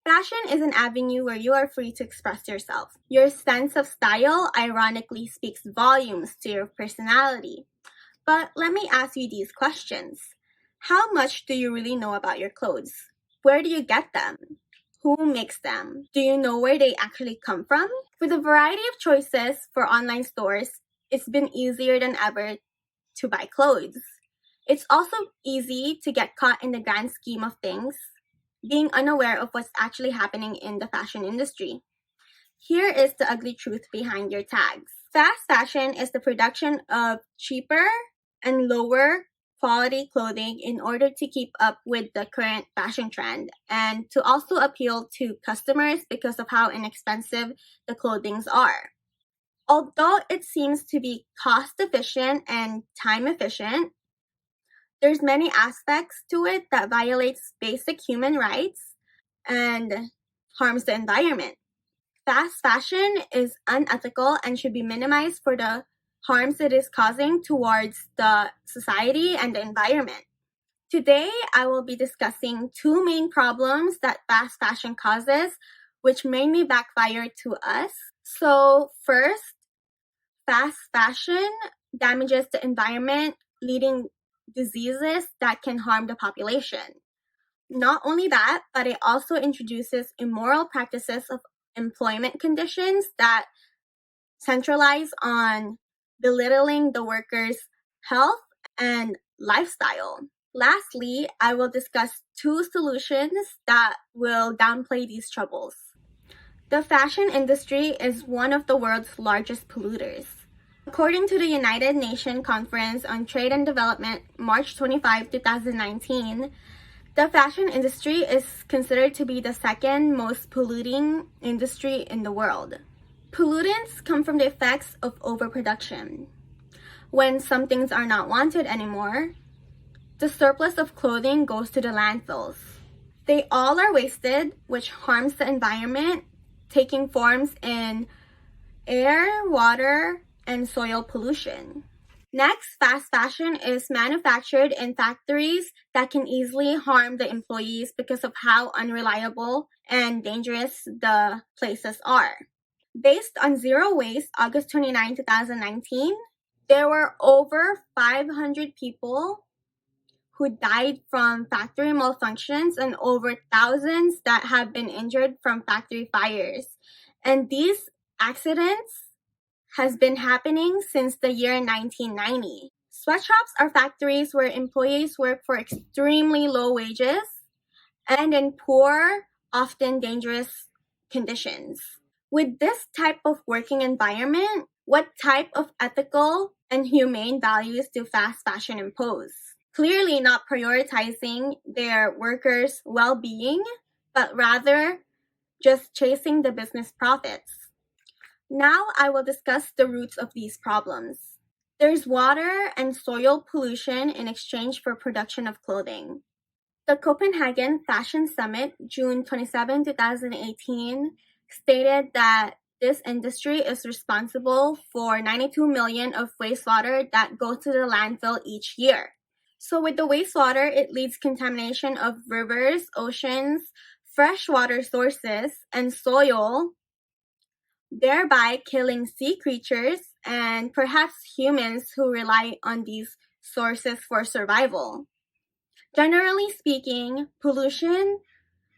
Fashion is an avenue where you are free to express yourself. Your sense of style ironically speaks volumes to your personality. But let me ask you these questions. How much do you really know about your clothes? Where do you get them? Who makes them? Do you know where they actually come from? With a variety of choices for online stores, it's been easier than ever to buy clothes. It's also easy to get caught in the grand scheme of things, being unaware of what's actually happening in the fashion industry. Here is the ugly truth behind your tags. Fast fashion is the production of cheaper and lower quality clothing in order to keep up with the current fashion trend and to also appeal to customers because of how inexpensive the clothings are. Although it seems to be cost efficient and time efficient, there's many aspects to it that violates basic human rights and harms the environment. Fast fashion is unethical and should be minimized for the harms it is causing towards the society and the environment. Today, I will be discussing two main problems that fast fashion causes, which mainly backfire to us. So first, fast fashion damages the environment, leading diseases that can harm the population. Not only that, but it also introduces immoral practices of employment conditions that centralize on belittling the workers' health and lifestyle. Lastly, I will discuss two solutions that will downplay these troubles. The fashion industry is one of the world's largest polluters. According to the United Nations Conference on Trade and Development, March 25, 2019, the fashion industry is considered to be the second most polluting industry in the world. Pollutants come from the effects of overproduction. When some things are not wanted anymore, the surplus of clothing goes to the landfills. They all are wasted, which harms the environment, taking forms in air, water, and soil pollution. Next, fast fashion is manufactured in factories that can easily harm the employees because of how unreliable and dangerous the places are. Based on Zero Waste, August 29, 2019, there were over 500 people who died from factory malfunctions and over thousands that have been injured from factory fires. And these accidents has been happening since the year 1990. Sweatshops are factories where employees work for extremely low wages and in poor, often dangerous conditions. With this type of working environment, what type of ethical and humane values do fast fashion impose? Clearly not prioritizing their workers' well-being, but rather just chasing the business profits. Now I will discuss the roots of these problems. There's water and soil pollution in exchange for production of clothing. The Copenhagen Fashion Summit, June 27, 2018, stated that this industry is responsible for 92 million of wastewater that goes to the landfill each year. So with the wastewater, it leads contamination of rivers, oceans, freshwater sources, and soil, thereby killing sea creatures and perhaps humans who rely on these sources for survival. Generally speaking, pollution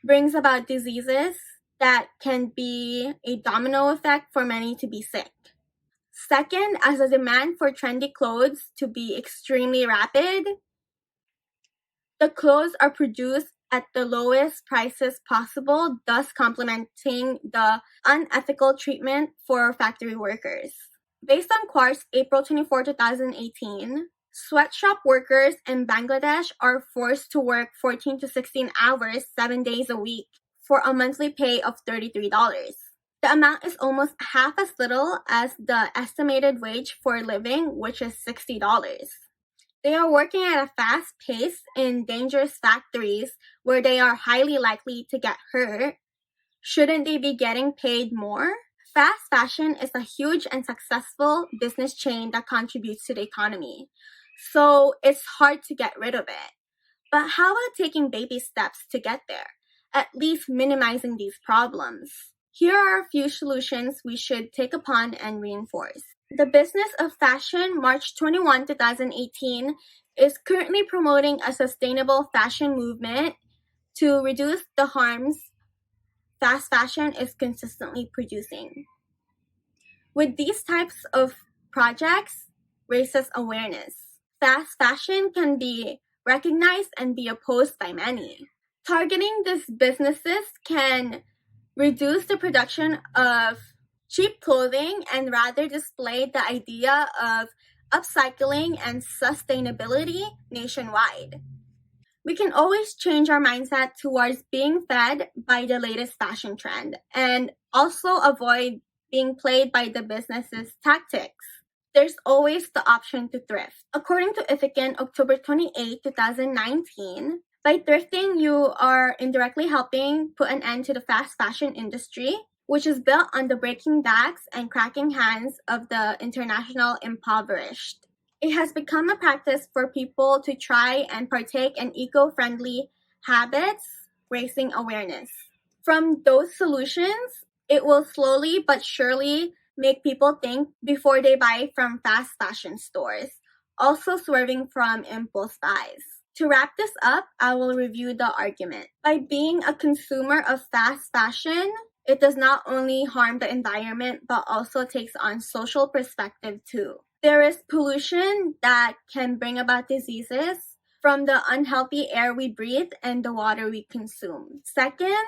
brings about diseases that can be a domino effect for many to be sick. Second, as the demand for trendy clothes to be extremely rapid, the clothes are produced at the lowest prices possible, thus complementing the unethical treatment for factory workers. Based on Quartz, April 24, 2018, sweatshop workers in Bangladesh are forced to work 14 to 16 hours, 7 days a week, for a monthly pay of $33. The amount is almost half as little as the estimated wage for a living, which is $60. They are working at a fast pace in dangerous factories where they are highly likely to get hurt. Shouldn't they be getting paid more? Fast fashion is a huge and successful business chain that contributes to the economy, so it's hard to get rid of it. But how about taking baby steps to get there? at least minimizing these problems. Here are a few solutions we should take upon and reinforce. The Business of Fashion, March 21, 2018, is currently promoting a sustainable fashion movement to reduce the harms fast fashion is consistently producing. With these types of projects, raises awareness. Fast fashion can be recognized and be opposed by many. Targeting these businesses can reduce the production of cheap clothing and rather display the idea of upcycling and sustainability nationwide. We can always change our mindset towards being fed by the latest fashion trend and also avoid being played by the business's tactics. There's always the option to thrift. According to Ithacan, October 28, 2019, by thrifting, you are indirectly helping put an end to the fast fashion industry, which is built on the breaking backs and cracking hands of the international impoverished. It has become a practice for people to try and partake in eco-friendly habits, raising awareness. From those solutions, it will slowly but surely make people think before they buy from fast fashion stores, also swerving from impulse buys. To wrap this up, I will review the argument. By being a consumer of fast fashion, it does not only harm the environment, but also takes on social perspective too. There is pollution that can bring about diseases from the unhealthy air we breathe and the water we consume. Second,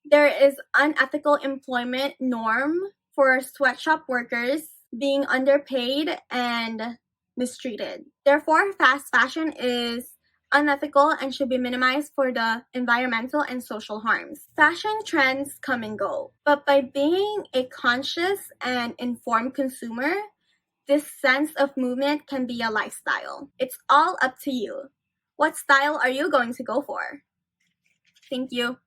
there is unethical employment norm for sweatshop workers being underpaid and mistreated. Therefore, fast fashion is unethical and should be minimized for the environmental and social harms. Fashion trends come and go, but by being a conscious and informed consumer, this sense of movement can be a lifestyle. It's all up to you. What style are you going to go for? Thank you.